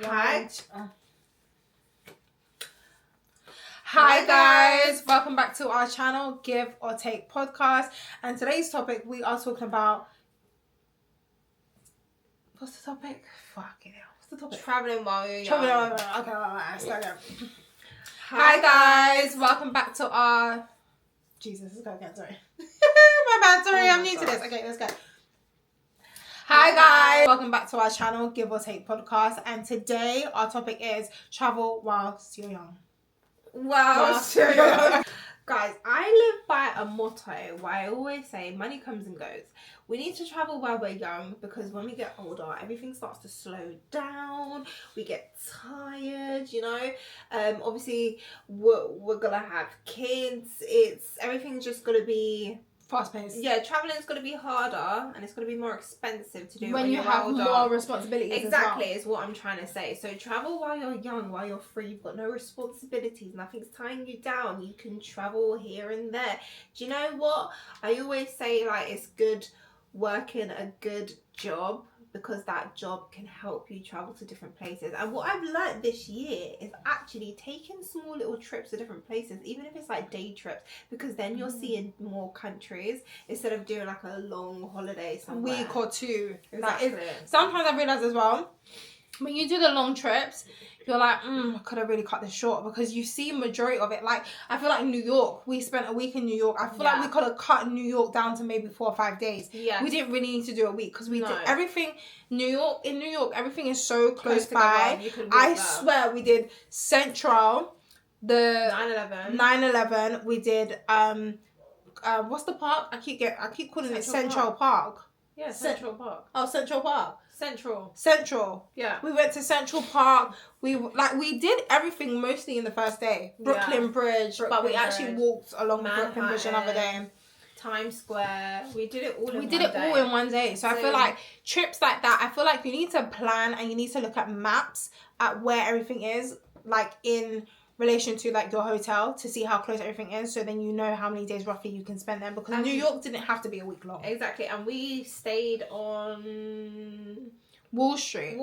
Hi. Hi guys, welcome back to our channel, Give or Take Podcast. And today's topic, we are talking about... What's the topic? Fucking hell. What's the topic? Traveling while you're young. Okay, let's start again. Hi guys, welcome back to our... Jesus, let's go again, sorry. My bad, sorry, I'm new to this. Okay, let's go. Hi guys, welcome back to our channel, Give or Take Podcast. And today our topic is travel whilst you're young. Wow. Guys, I live by a motto where I always say money comes and goes. We need to travel while we're young because when we get older, everything starts to slow down. We get tired, you know. Obviously, we're gonna have kids. Everything's just gonna be Fast paced. Yeah, traveling is going to be harder and it's going to be more expensive to do when you have older. More responsibilities. Exactly, as well. Is what I'm trying to say. So travel while you're young, while you're free. You've got no responsibilities. Nothing's tying you down. You can travel here and there. Do you know what? I always say, like, it's good working a good job because that job can help you travel to different places. And what I've learned this year is actually taking small little trips to different places, even if it's like day trips, because then you're seeing more countries instead of doing like a long holiday somewhere. Week or two. Exactly. Sometimes I realise as well, when you do the long trips, you're like, I could have really cut this short because you see majority of it. Like, I feel like New York, we spent a week in New York. I feel like we could have cut New York down to maybe 4 or 5 days. Yeah. We didn't really need to do a week because we did everything. In New York, everything is so close by. I swear we did Central, the 9/11. We did, what's the park? I keep calling it Central Park. Yeah, Central Park. Oh, Central Park. Central. Yeah. We went to Central Park. We did everything mostly in the first day. Brooklyn Bridge, but we actually walked along Brooklyn Bridge another day. Times Square. We did it all in one day. So I feel like trips like that, I feel like you need to plan and you need to look at maps at where everything is, like in relation to like your hotel, to see how close everything is, so then you know how many days roughly you can spend there, because New York didn't have to be a week long. Exactly. And we stayed on Wall Street.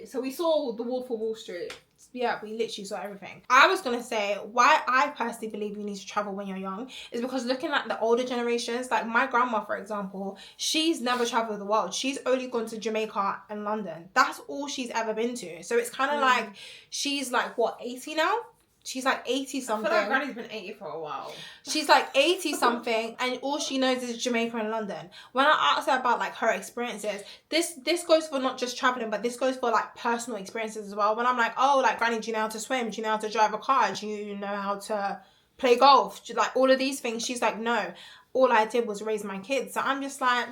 So we saw the Wolf of Wall Street. Yeah, we literally saw everything. I was going to say, why I personally believe you need to travel when you're young is because looking at the older generations, like my grandma, for example, she's never traveled the world. She's only gone to Jamaica and London. That's all she's ever been to. So it's kind of like, she's like, what, 80 now? She's like 80 something. I feel like Granny's been 80 for a while. She's like 80 something and all she knows is Jamaica and London. When I asked her about like her experiences, this goes for not just traveling, but this goes for like personal experiences as well. When I'm like, oh, like Granny, do you know how to swim? Do you know how to drive a car? Do you know how to play golf? Like all of these things. She's like, no, all I did was raise my kids. So I'm just like,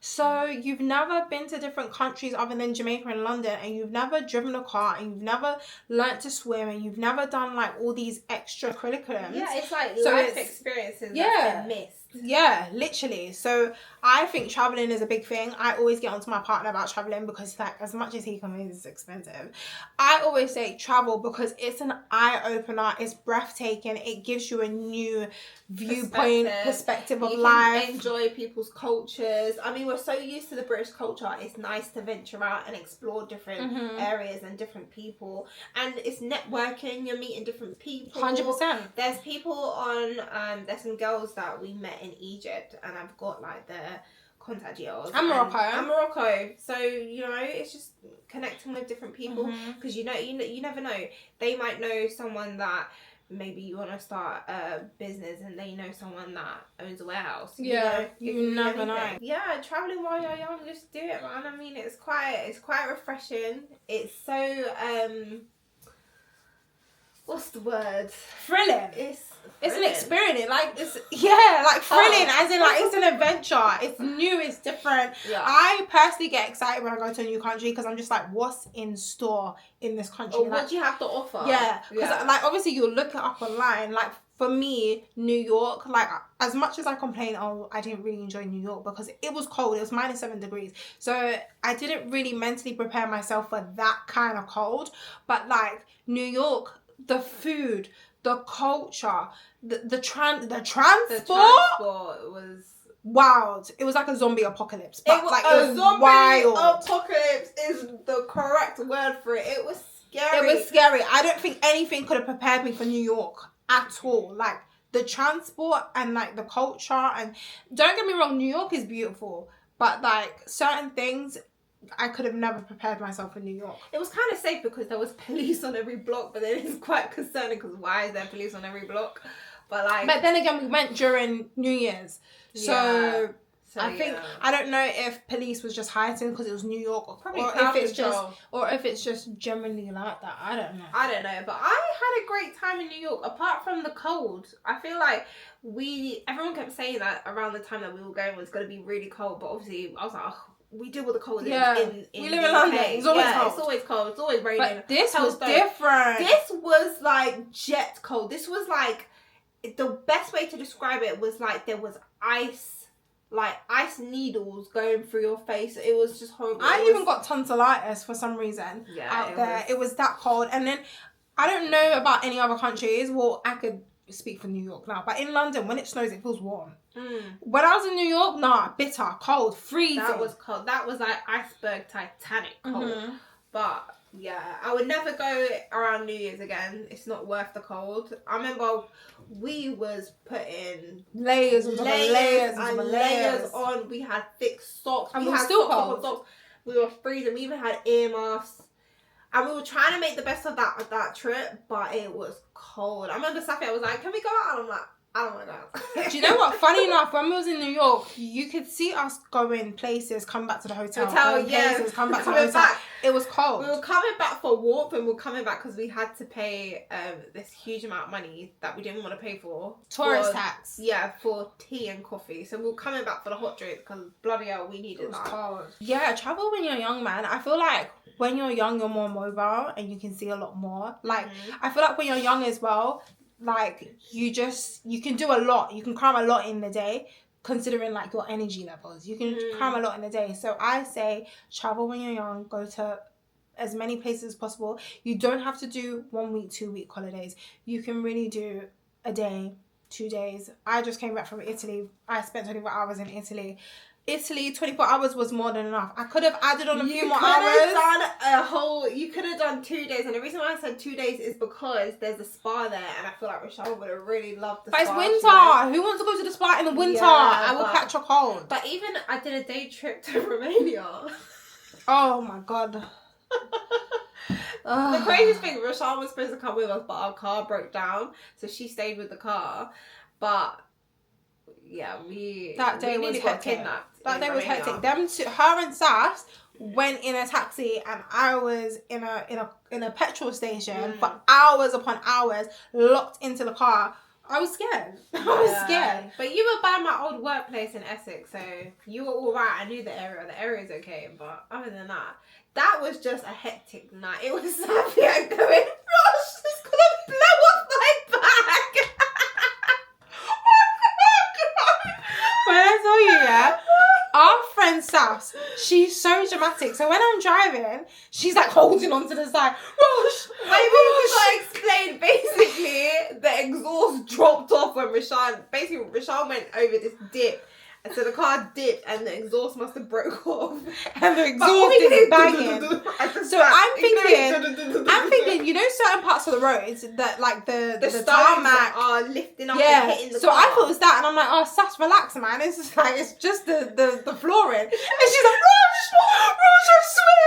so you've never been to different countries other than Jamaica and London, and you've never driven a car, and you've never learnt to swim, and you've never done like all these extra curriculums. Yeah, it's like life experiences that's been missed. Yeah, literally. So I think traveling is a big thing. I always get onto my partner about traveling because like as much as he complains it's expensive, I always say travel because it's an eye-opener, it's breathtaking, it gives you a new viewpoint, perspective of life. Enjoy people's cultures. I mean, we're so used to the British culture, it's nice to venture out and explore different areas and different people, and it's networking, you're meeting different people. 100%. There's people on there's some girls that we met in Egypt and I've got like their contact details. I'm Morocco. So, you know, it's just connecting with different people because you never know. They might know someone that maybe you want to start a business and they know someone that owns a warehouse. Yeah, you never know. Yeah, traveling while you're young, just do it, man. I mean, it's quite refreshing. It's so what's the word? Thrilling. It's an experience. Like it's thrilling. As in like it's an adventure. It's new. It's different. Yeah. I personally get excited when I go to a new country because I'm just like, what's in store in this country? Or what do you have to offer? Yeah, because like obviously you'll look it up online. Like for me, New York, like as much as I complain, I didn't really enjoy New York because it was cold. It was -7 degrees. So I didn't really mentally prepare myself for that kind of cold. But like New York, the food, the culture, the transport was wild. It was like a zombie apocalypse. But It was, like, a it was zombie wild. apocalypse is the correct word for it. It was scary. It was scary. I don't think anything could have prepared me for New York at all. Like, the transport and like the culture, and don't get me wrong, New York is beautiful, but like certain things I could have never prepared myself for New York. It was kind of safe because there was police on every block, but then it's quite concerning because why is there police on every block? But like, But then again, we went during New Year's, so I think I don't know if police was just heightened because it was New York, Probably or crowd if it's control. just generally like that. I don't know. I don't know, but I had a great time in New York. Apart from the cold, I feel like everyone kept saying that around the time that we were going was going to be really cold, but obviously I was like, oh, we deal with the cold Yeah. in We live in London. It's always cold. It's always cold. It's always raining. But this was Hailstone. different. This was like jet cold. This was like, the best way to describe it was like there was ice needles going through your face. It was just horrible. I even got tonsillitis for some reason out there. It was that cold. And then I don't know about any other countries. Well, I could speak for New York now, but in London, when it snows, it feels warm. When I was in New York, bitter, cold, freezing. That was cold. That was like iceberg Titanic cold. Mm-hmm. But yeah, I would never go around New Year's again. It's not worth the cold. I remember we was putting layers on top of layers and layers on. We had thick socks. And we we were had still socks cold. on socks. We were freezing. We even had earmuffs. And we were trying to make the best of that trip, but it was cold. I remember Safia was like, "Can we go out?" And I'm like, "I don't want to go out." Do you know what? Funny enough, when we was in New York, you could see us going places, come back to the hotel. Going places, come back to the Coming hotel. back. It was cold. We were coming back for warmth, and we were coming back because we had to pay this huge amount of money that we didn't want to pay for. Tourist tax. Yeah, for tea and coffee. So we were coming back for the hot drink because bloody hell, we needed It was that. cold. Yeah, travel when you're young, man. I feel like when you're young, you're more mobile and you can see a lot more. Like, I feel like when you're young as well, like, you can do a lot. You can cram a lot in the day, considering, like, your energy levels. You can cram a lot in the day. So I say travel when you're young. Go to as many places as possible. You don't have to do 1 week, 2 week holidays. You can really do a day, 2 days. I just came back from Italy. I spent 24 hours in Italy. Italy, 24 hours was more than enough. I could have added on a few more hours. You could have done 2 days, and the reason why I said 2 days is because there's a spa there, and I feel like Rochelle would have really loved the But spa. it's winter. Who wants to go to the spa in the winter? Yeah, I will but- catch a cold. But even I did a day trip to Romania. Oh my god. The craziest thing, Rochelle was supposed to come with us, but our car broke down, so she stayed with the car. But yeah, That day we was nearly got hectic. kidnapped. That in day was Romania. hectic. Her and Sas went in a taxi, and I was in a petrol station for hours upon hours, locked into the car. I was scared. I was scared. But you were by my old workplace in Essex, so you were all right. I knew the area. The area's okay, but other than that, that was just a hectic night. It was Safia going, Rosh, it's gonna blow up my bag. When I tell you, yeah, our friend Sas, she's so dramatic. So when I'm driving, she's like holding on to the side. Rosh, Maybe we gotta explain. Basically, the exhaust dropped off when Rashad went over this dip. And so the car dipped and the exhaust must have broke off. and the exhaust is banging. So I'm thinking, you know, certain parts of the roads that like the stones tarmac are lifting up yeah. and hitting the So car. I thought it was that, and I'm like, oh, Sas, relax, man. It's just the flooring. And she's like, Rosh, I swear,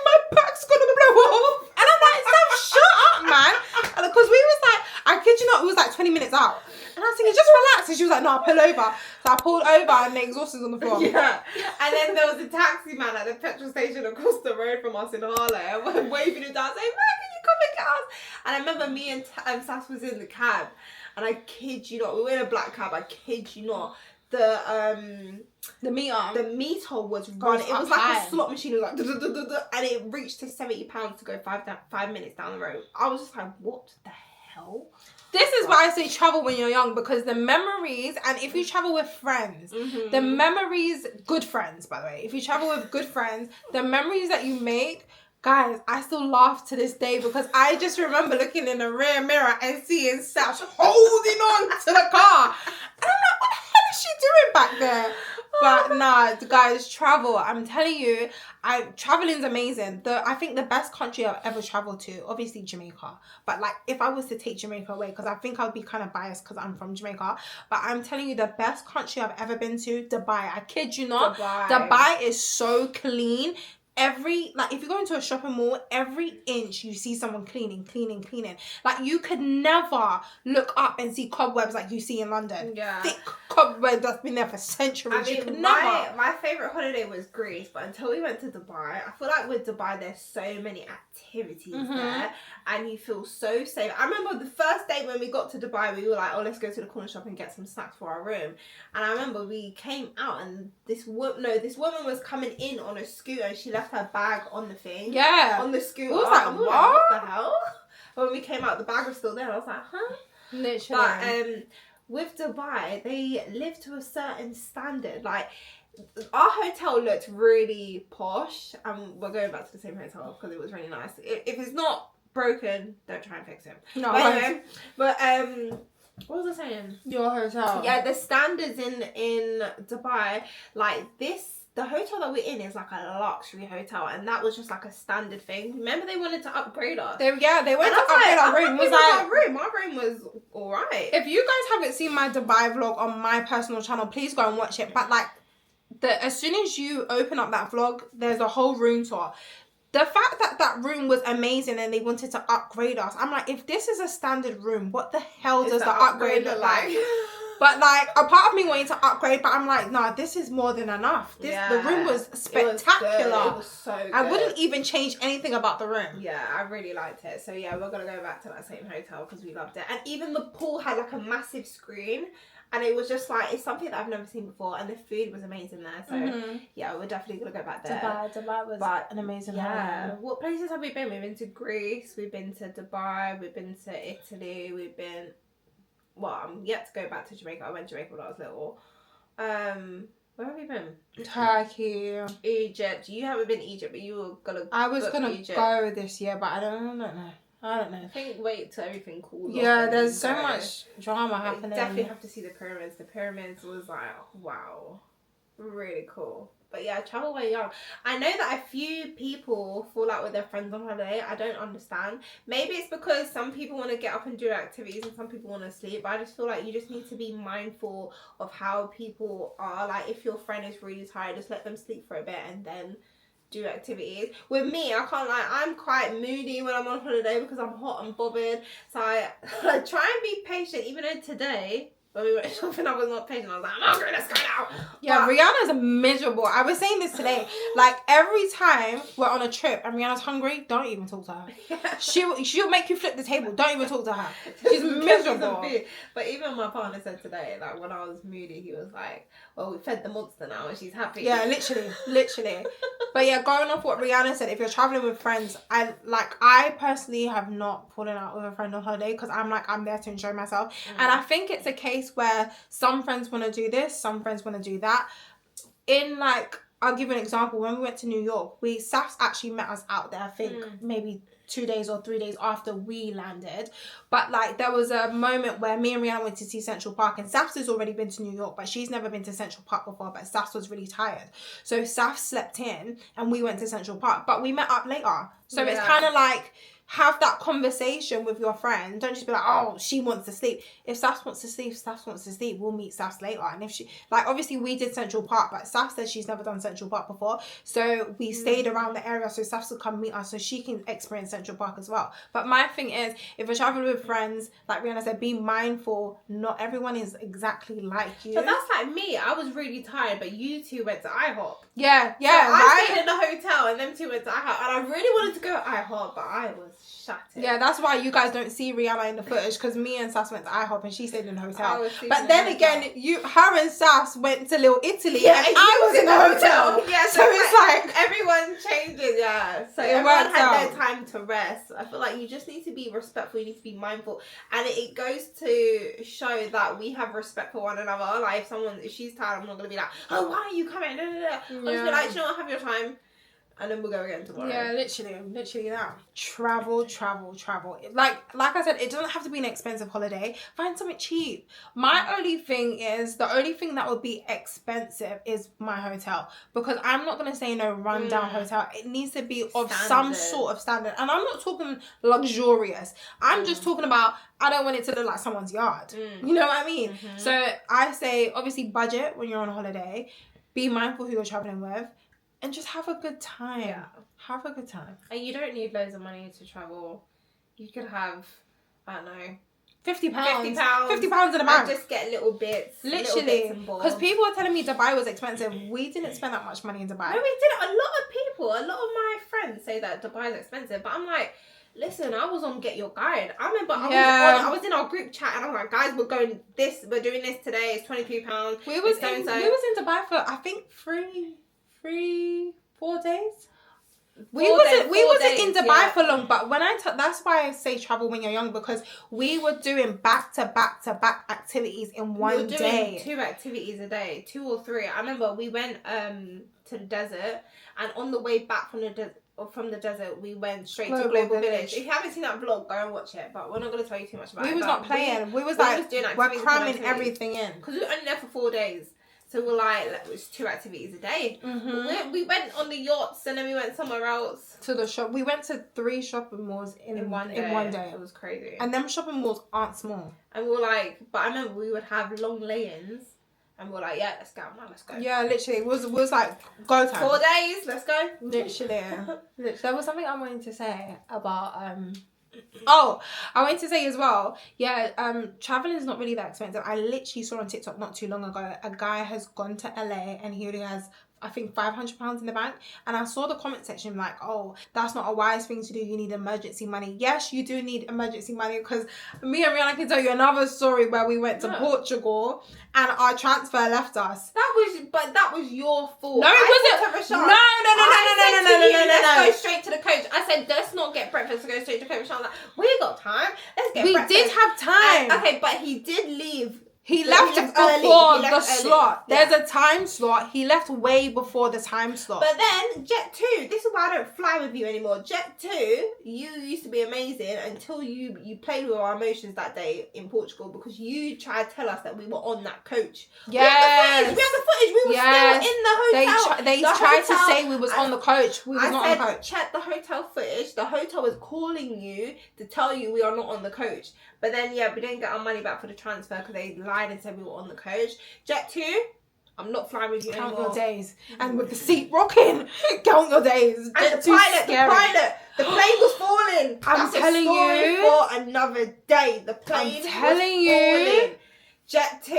my back's gonna blow off. And I'm like, Sas, shut up, man. Because we was like, I kid you not, it was like 20 minutes out. And I was thinking, just relax. And she was like, no, pull over. So I pulled over, and the exhaust is on the floor. Yeah. And then there was a taxi man at the petrol station across the road from us in Harlow. And we're waving him down, saying, man, can you come and get us? And I remember me and Sass was in the cab. And I kid you not, we were in a black cab, I kid you not. The meter was running. It was like high. a slot machine. It was like, and it reached to £70 to go 5 minutes down the road. I was just like, what the hell? This is why I say travel when you're young, because the memories, and if you travel with friends, the memories, good friends, by the way, if you travel with good friends, the memories that you make, guys, I still laugh to this day because I just remember looking in the rear mirror and seeing Sash holding on to the car. And I'm like, what the hell is she doing back there? But nah, guys, travel. I'm telling you, traveling's amazing. I think the best country I've ever traveled to, obviously Jamaica. But like, if I was to take Jamaica away, because I think I would be kind of biased because I'm from Jamaica. But I'm telling you, the best country I've ever been to, Dubai. I kid you not. Dubai is so clean. If you go into a shopping mall, every inch you see someone cleaning. Like, you could never look up and see cobwebs like you see in London. Yeah. Thick cobwebs that's been there for centuries. I mean, you could never. My favourite holiday was Greece, but until we went to Dubai, I feel like with Dubai there's so many activities there, and you feel so safe. I remember the first day when we got to Dubai, we were like, oh, let's go to the corner shop and get some snacks for our room. And I remember we came out and this woman was coming in on a scooter and she left her bag on the thing. Yeah. On the scooter. I was like, what the hell? When we came out, the bag was still there. I was like, huh? Literally. But with Dubai, they live to a certain standard. Like, our hotel looked really posh, and we're going back to the same hotel because it was really nice. If it's not broken, don't try and fix it. No. But anyway, what was I saying? Your hotel. Yeah, the standards in Dubai, like this. The hotel that we're in is like a luxury hotel, and that was just like a standard thing. Remember, they wanted to upgrade us. They wanted to upgrade our room. My room was alright. If you guys haven't seen my Dubai vlog on my personal channel, please go and watch it. But like, as soon as you open up that vlog, there's a whole room tour. The fact that room was amazing and they wanted to upgrade us, I'm like, if this is a standard room, what the hell does the upgrade look like? But like, a part of me wanting to upgrade, but I'm like, nah, this is more than enough. The room was spectacular. It was so good. I wouldn't even change anything about the room. Yeah, I really liked it. So yeah, we're gonna go back to that same hotel because we loved it. And even the pool had like a massive screen, and it was just like, it's something that I've never seen before, and the food was amazing there. So yeah, we're definitely gonna go back there. Dubai was an amazing holiday. What places have we been? We've been to Greece, we've been to Dubai, we've been to Italy, I'm yet to go back to Jamaica. I went to Jamaica when I was little. Where have we been? Turkey. Egypt. You haven't been to Egypt, but you were gonna I was gonna go this year, but I don't know. I think wait till everything cools off. Yeah, there's so much drama happening. Definitely have to see the pyramids. The pyramids was like, wow. Really cool. But yeah, travel while young. I know that a few people fall out with their friends on holiday. I don't understand. Maybe it's because some people want to get up and do activities and some people want to sleep. But I just feel like you just need to be mindful of how people are. Like, if your friend is really tired, just let them sleep for a bit and then do activities. With me, I can't lie, I'm quite moody when I'm on holiday because I'm hot and bothered. So I try and be patient, even though today, when we went shopping, I was not patient. I was like, I'm hungry, let's go now. Yeah, Rihanna's miserable. I was saying this today. Like, every time we're on a trip and Rihanna's hungry, don't even talk to her. Yeah. She'll make you flip the table. Don't even talk to her. She's miserable. But even my partner said today, like, when I was moody, he was like, well, we fed the monster now and she's happy. Yeah, literally. But yeah, going off what Rihanna said, if you're traveling with friends, I personally have not fallen out with a friend on holiday because I'm there to enjoy myself. And I think it's a case where some friends want to do this, some friends want to do that. I'll give you an example. When we went to New York, Safs actually met us out there, I think maybe 2 days or 3 days after we landed. But like, there was a moment where me and Rihanna went to see Central Park, and Safs has already been to New York, but she's never been to Central Park before. But Safs was really tired, so Safs slept in and we went to Central Park, but we met up later. So it's kind of like, have that conversation with your friend. Don't just be like, oh, she wants to sleep. If Safs wants to sleep, Safs wants to sleep. We'll meet Safs later. And if she, obviously we did Central Park, but Safs said she's never done Central Park before. So we stayed around the area so Safs will come meet us so she can experience Central Park as well. But my thing is, if you're traveling with friends, like Rihanna said, be mindful. Not everyone is exactly like you. But that's like me. I was really tired, but you two went to IHOP. Yeah, so I stayed in the hotel and them two went to IHOP. And I really wanted to go to IHOP, but I was shattered. Yeah, that's why you guys don't see Rihanna in the footage, because me and Safs went to IHOP and she stayed in the hotel. But then again, her and Safs went to Little Italy and I was in the hotel. Yeah, so it's like everyone changes. Yeah, so everyone had their time to rest. I feel like you just need to be respectful. You need to be mindful, and it goes to show that we have respect for one another. Like, if she's tired, I'm not gonna be like, oh, why are you coming? No. I'm just be like, you know what, have your time. and then we'll go again tomorrow. Yeah, literally that. Travel. Like I said, it doesn't have to be an expensive holiday. Find something cheap. The only thing that would be expensive is my hotel, because I'm not gonna say no rundown hotel. It needs to be of some sort of standard, and I'm not talking luxurious. I'm just talking about, I don't want it to look like someone's yard. You know what I mean? So I say, obviously, budget when you're on holiday. Be mindful who you're traveling with. And just have a good time. Yeah. Have a good time. And you don't need loads of money to travel. You could have, I don't know, £50. £50. £50 in a bag. And just get little bits. Literally. Because people are telling me Dubai was expensive. We didn't spend that much money in Dubai. No, we didn't. A lot of my friends say that Dubai is expensive. But I'm like, listen, I was on Get Your Guide. I remember I was in our group chat and I'm like, guys, we're doing this today. It's £22. We was in Dubai for, I think, 4 days. We wasn't in Dubai for long, but when that's why I say travel when you're young, because we were doing back to back activities in one day. 2 activities a day, 2 or 3. I remember we went to the desert, and on the way back from the desert, we went straight to Global Village. If you haven't seen that vlog, go and watch it. But we're not going to tell you too much about it. We was not playing. We was doing we're cramming everything in, because we were only there for 4 days. So we're like, it was 2 activities a day. We went on the yachts, and then we went somewhere else. To the shop. We went to 3 shopping malls in one day. It was crazy. And them shopping malls aren't small. And we were like, but I remember we would have long lay-ins. And we were like, yeah, let's go, man, let's go. Yeah, literally. It was like, go time. 4 days, let's go. Literally. There was something I wanted to say about... I wanted to say as well, traveling is not really that expensive. I literally saw on TikTok not too long ago, a guy has gone to LA and he only has, I think, £500 in the bank. And I saw the comment section like, oh, that's not a wise thing to do. You need emergency money. Yes, you do need emergency money, because me and Rihanna can tell you another story where we went to Portugal and our transfer left us. That was your fault. No, it wasn't. No. Let's go straight to the coach. I said, let's not get breakfast. Let's go straight to the coach. I was like, we got time. Let's get breakfast. We did have time. Okay, but he did leave. He left before the slot. There's a time slot. He left way before the time slot. But then Jet2, this is why I don't fly with you anymore. Jet2, you used to be amazing until you played with our emotions that day in Portugal, because you tried to tell us that we were on that coach. Yes. We have the footage. We were still in the hotel. They tried to say we was on the coach. We was not on the coach. Check the hotel footage. The hotel was calling you to tell you we are not on the coach. But then, we didn't get our money back for the transfer because they lied and said we were on the coach. Jet2, I'm not flying with you Count anymore. your days. And with the seat rocking, count your days. And the plane was falling. I'm telling you. For another day. The plane was falling. Jet2,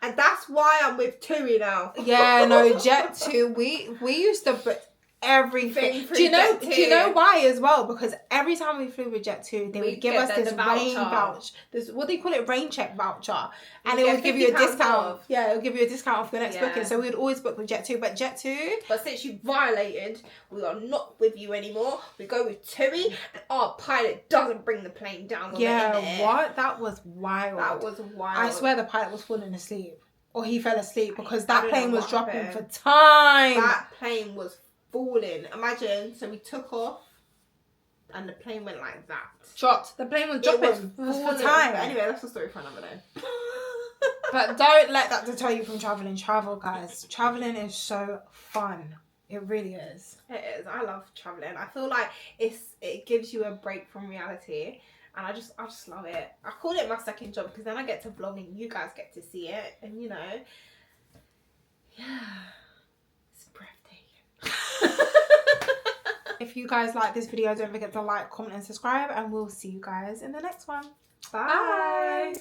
and that's why I'm with Tui now. Yeah, no, Jet2. We used to book everything. Do you know why as well? Because every time we flew with Jet2, they would give us this rain voucher. This, what do you call it? Rain check voucher. And it would give you a discount off. Yeah, it would give you a discount off your next booking. So we would always book with Jet2. But since you violated, we are not with you anymore. We go with Tui, and our pilot doesn't bring the plane down. What? That was wild. I swear the pilot was falling asleep. Or he fell asleep, because that plane was dropping for time. That plane was falling. Imagine, so we took off and the plane went like that. Dropped. The plane was dropping. It was for time. But anyway, that's a story for another day. But don't let that deter you from traveling. Travel, guys. Traveling is so fun. It really is. It is. I love traveling. I feel like it gives you a break from reality. And I just love it. I call it my second job, because then I get to vlog and you guys get to see it. And it's breathtaking. If you guys like this video, don't forget to like, comment and subscribe, and we'll see you guys in the next one. Bye.